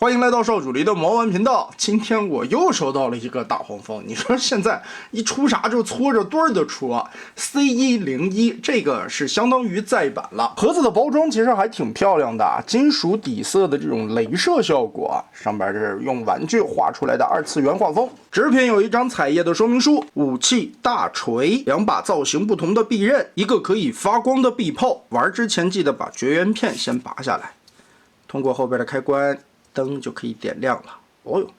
歡迎來到少主離的魔玩頻道。今天我又收到了一個大黃蜂，你說現在一出啥就搓着堆兒的出啊 ！C101這個是相當於再版了。盒子的包裝其實還挺漂亮的，金屬底色的這種鐳射效果，上邊是用玩具畫出來的2次元畫風。紙片有一張彩頁的說明書，武器大錘，2把造型不同的臂刃，一個可以發光的臂炮。玩之前記得把绝缘片先拔下来，通過後邊的開關。燈就可以點亮了。哦呦，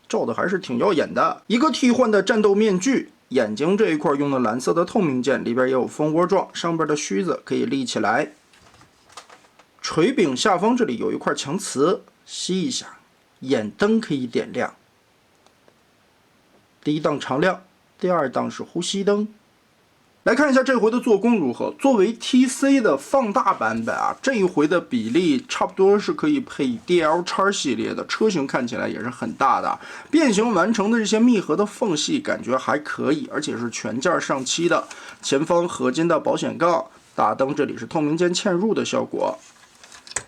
照的還是挺耀眼的。一個替換的戰鬥面具，眼睛这一塊用的藍色的透明件，裡邊也有蜂窩狀，上邊的须子可以立起来。錘柄下方這裡有一塊強磁，吸一下，眼燈可以點亮。第一檔常亮，第二檔是呼吸燈。来看一下這回的做工如何。作為 TC 的放大版本啊，这一回的比例差不多是可以配 DL-X 系列的车型，看起来也是很大的。变形完成的这些密合的缝隙感覺還可以，而且是全件上漆的。前方合金的保險槓，大燈這裡是透明件嵌入的效果。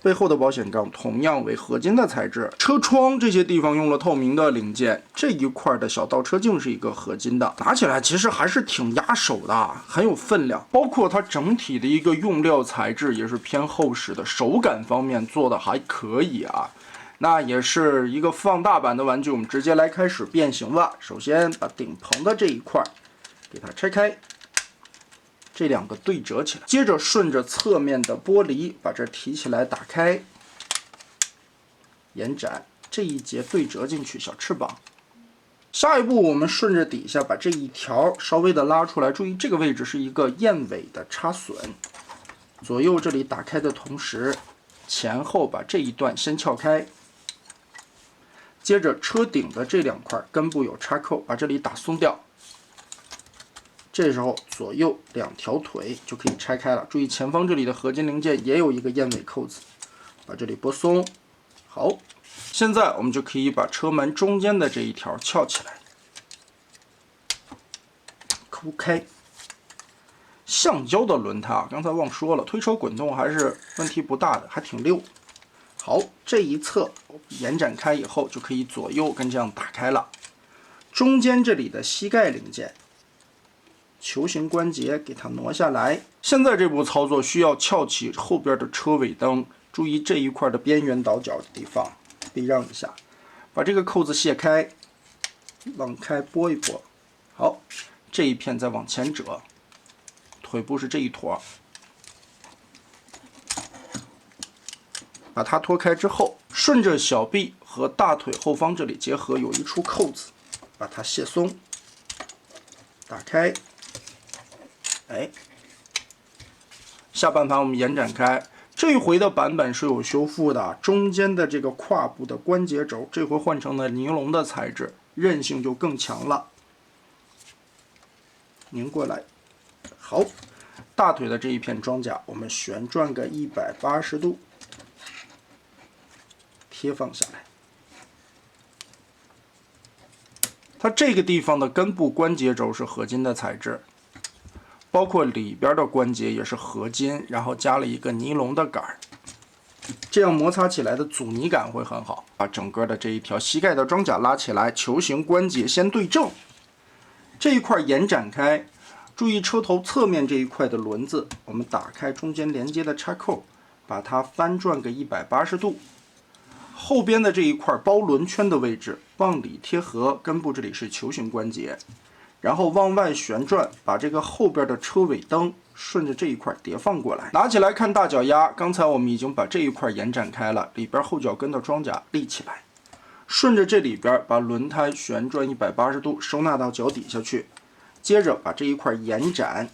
背後的保險槓同樣為合金的材質，車窗這些地方用了透明的零件，這一塊的小倒車鏡是一個合金的，拿起來其實還是挺壓手的，很有分量。包括它整體的一個用料材質也是偏厚實的，手感方面做的還可以啊。那也是一個放大版的玩具，我們直接來開始變形吧。首先把頂棚的這一塊給它拆開。這2個對折起來，接着順着側面的玻璃把這提起來打開，延展這一節對折進去小翅膀。下一步我們順着底下把這一條稍微的拉出來，注意這個位置是一個燕尾的插榫，左右這裡打開的同時，前後把這一段先撬開，接着車頂的這2塊根部有插扣，把這裡打鬆掉。這時候左右2條腿就可以拆開了，注意前方這裡的合金零件也有一個燕尾扣子，把這裡撥鬆。好，現在我們就可以把車門中間的這一條撬起來，摳開。橡膠的輪胎啊，剛才忘說了，推車滾動還是問題不大的，還挺溜。好，這一側延展開以後就可以左右跟這樣打開了。中間這裡的膝蓋零件。球形關節給它挪下來。現在這步操作需要翹起後邊的車尾燈，注意這一塊的邊緣倒角的地方，避讓一下。把這個扣子卸開，往開撥一撥。好，這一片再往前折，腿部是這一坨。把它拖開之後，順着小臂和大腿後方這裡結合有一處扣子，把它卸鬆，打開。哎，下半盘我們延展開，這一回的版本是有修復的，中間的這個胯部的關節軸，這回換成了尼龍的材質，韌性就更強了。擰過來，好，大腿的這一片裝甲，我們旋轉個180度，貼放下來。它這個地方的根部關節軸是合金的材質。包括裡邊的關節也是合金，然後加了一個尼龍的桿，這樣摩擦起來的阻尼感會很好。把整個的這一條膝蓋的裝甲拉起來，球形關節先對正，這一塊延展開，注意車頭側面這一塊的輪子，我們打開中間連接的插扣，把它翻轉個180度。後邊的這一塊包輪圈的位置往裡貼合，根部這裡是球形關節。然後往外旋轉，把這個後邊的車尾燈順着這一塊疊放過來，拿起來看大腳丫。剛才我們已經把這一塊延展開了，裡邊後腳跟的裝甲立起來，順着這裡邊把輪胎旋轉180度，收納到腳底下去。接着把這一塊延展，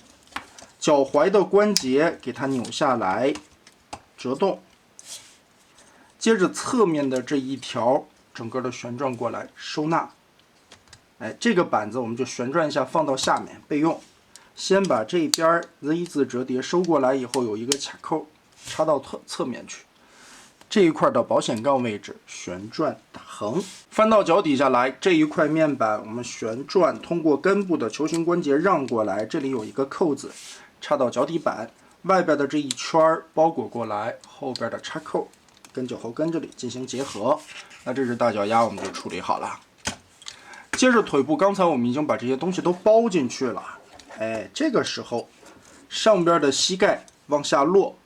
腳踝的關節給它扭下來，折動。接着側面的這一條整個的旋轉過來，收納。哎，這個板子我們就旋轉一下，放到下面備用。先把這邊 Z 字折疊收過來以後，有一個卡扣，插到側面去。這一塊的保險槓位置旋轉打橫，翻到腳底下來。這一塊面板我們旋轉，通過根部的球形關節讓過來，這裡有一個扣子，插到腳底板。外邊的這一圈包裹過來，後邊的插扣跟脚后跟這裡進行結合。那這是大腳丫我們就處理好了。接着腿部，剛才我們已經把這些東西都包進去了。這個時候上邊的膝蓋往下落，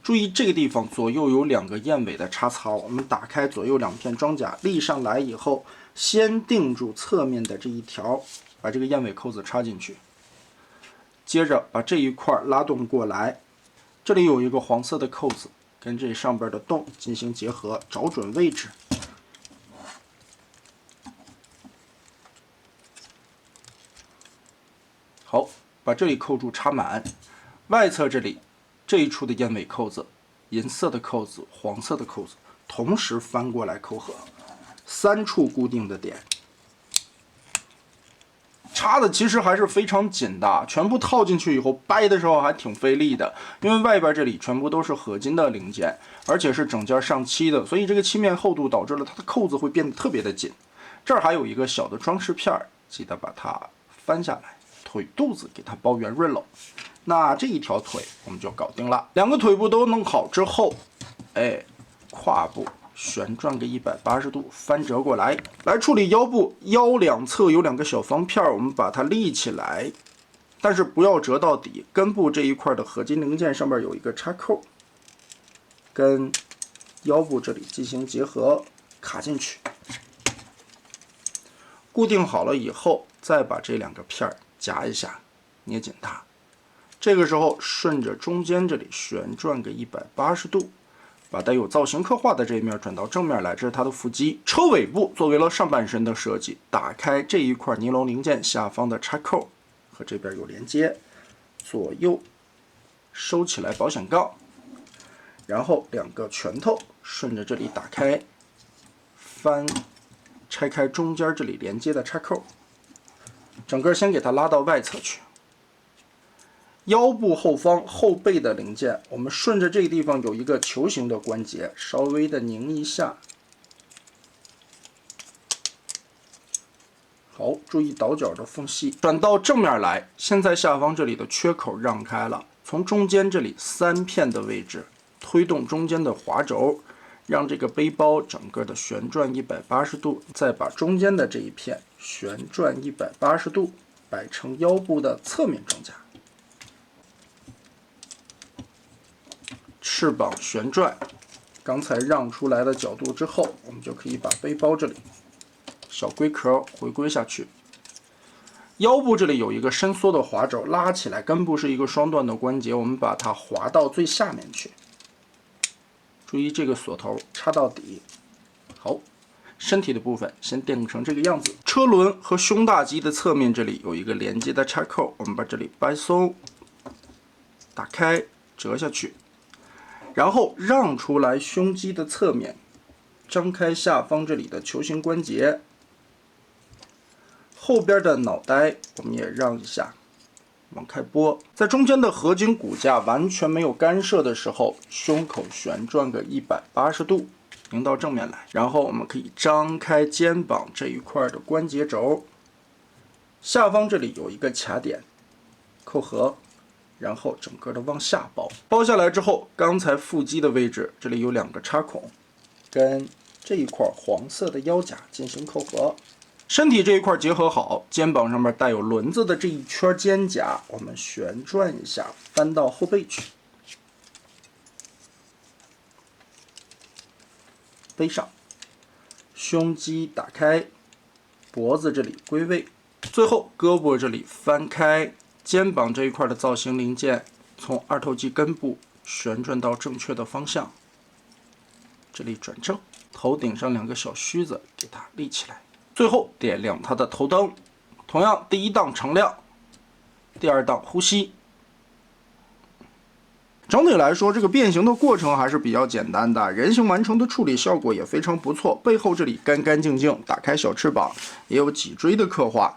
注意這個地方左右有2個燕尾的插槽，我們打開左右2片裝甲，立上來以後，先定住側面的這一條，把這個燕尾扣子插進去。接着把這一塊拉动過來，這裡有一個黃色的扣子，跟這上邊的洞進行結合，找準位置。好，把这裡扣住插滿，外側這裡這一處的燕尾扣子，銀色的扣子、黃色的扣子，同時翻過來扣合，3處固定的点。插的其實還是非常緊的，全部套進去以後掰的時候還挺費力的，因为外邊這裡全部都是合金的零件，而且是整件上漆的，所以這個漆面厚度導致了它的扣子會變得特別的緊。這兒還有一個小的裝飾片，記得把它翻下來，腿肚子給它包圓潤了。那這一條腿我們就搞定了。2個腿部都弄好之後，胯部旋轉個180度，翻折過來，來處理腰部。腰兩側有2個小方片，我們把它立起來，但是不要折到底。根部這一塊的合金零件上面有一個插扣，跟腰部這裡進行結合，卡進去。固定好了以後，再把這2個片夾一下，捏緊它。這個時候順着中間這裡旋轉個180度。把帶有造型刻畫的這一面轉到正面來，這是它的腹肌。車尾部作為了上半身的設計，打開這一塊尼龍零件下方的插扣，和這邊有連接，左右收起來保險槓，然後2個拳頭順着這裡打開，翻，拆開中間這裡連接的插扣，整個先給它拉到外側去。腰部後方後背的零件，我們順着這個地方有一個球形的關節，稍微的擰一下。好，注意倒角的縫隙，轉到正面來。現在下方這裡的缺口讓開了，從中間這裡3片的位置推動中間的滑軸，讓這個背包整個的旋轉180度，再把中間的這一片旋轉180度，擺成腰部的側面裝甲。翅膀旋轉，剛才讓出來的角度之後，我們就可以把背包這裡小龜殼回歸下去。腰部這裡有一個伸縮的滑軸，拉起來，根部是一個雙段的關節，我們把它滑到最下面去。注意這個鎖頭插到底。好，身體的部分先定成這個樣子。車輪和胸大肌的側面這裡有一個連接的插扣，我們把這裡掰鬆，打開，折下去。然後讓出來胸肌的側面，張開下方這裡的球形關節，後邊的腦袋我們也讓一下，往開撥。在中間的合金骨架完全沒有干涉的時候，胸口旋轉個180度，擰到正面來。然後我們可以張開肩膀這一塊的關節軸，下方這裡有一個卡點，扣合。然後整個的往下包，包下來之後，剛才腹肌的位置這裡有2個插孔，跟這一塊黃色的腰甲進行扣合，身體這一塊結合好，肩膀上面帶有輪子的這一圈肩胛，我們旋轉一下，翻到後背去，背上，胸肌打開，脖子這裡歸位，最後胳膊這裡翻開。肩膀這一塊的造型零件從2頭肌根部旋轉到正確的方向，這裡轉正，頭頂上2個小鬚子給它立起來，最後點亮它的頭燈。同樣，第1檔乘亮，第2檔呼吸。整體來說，這個變形的過程還是比較簡單的，人形完成的處理效果也非常不錯。背後這裡乾乾淨淨，打開小翅膀，也有脊椎的刻畫。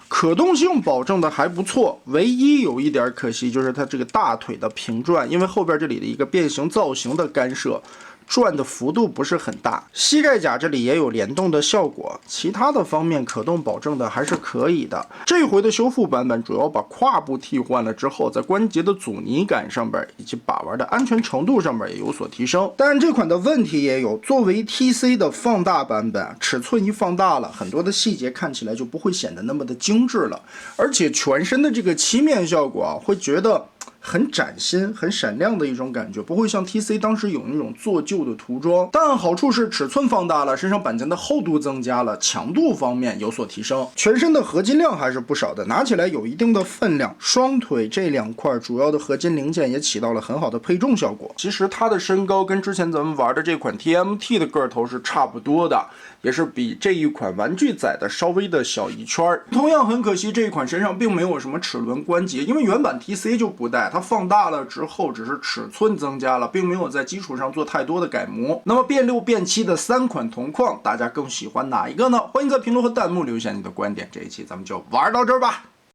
可動性保證的還不錯，唯一有一點可惜就是它這個大腿的平轉，因為後邊這裡的一個變形造型的干涉，轉的幅度不是很大。膝蓋甲這裡也有聯動的效果，其他的方面可动保證的還是可以的。這回的修復版本主要把胯部替換了之後，在關節的阻尼感上边以及把玩的安全程度上边也有所提升。但这款的問題也有，作為 TC 的放大版本，尺寸一放大了，很多的細節看起來就不會顯得那麼的精緻了，而且全身的這個漆面效果啊，會覺得很崭新、很閃亮的一種感覺，不會像 TC 当時有那種做舊的塗裝。但好處是尺寸放大了，身上板件的厚度增加了，強度方面有所提升，全身的合金量還是不少的，拿起来有一定的分量。双腿這2塊主要的合金零件也起到了很好的配重效果。其實它的身高跟之前咱們玩的這款 TMT 的個頭是差不多的，也是比這一款玩具仔的稍微的小一圈。同樣很可惜，这一款身上并没有什麼齒輪關節，因為原版 TC 就不帶，它放大了之後只是尺寸增加了，並沒有在基礎上做太多的改模。那麼變6變7的3款同框，大家更喜歡哪一個呢？歡迎在評論和彈幕留下你的觀點。這一期咱們就玩到這兒吧。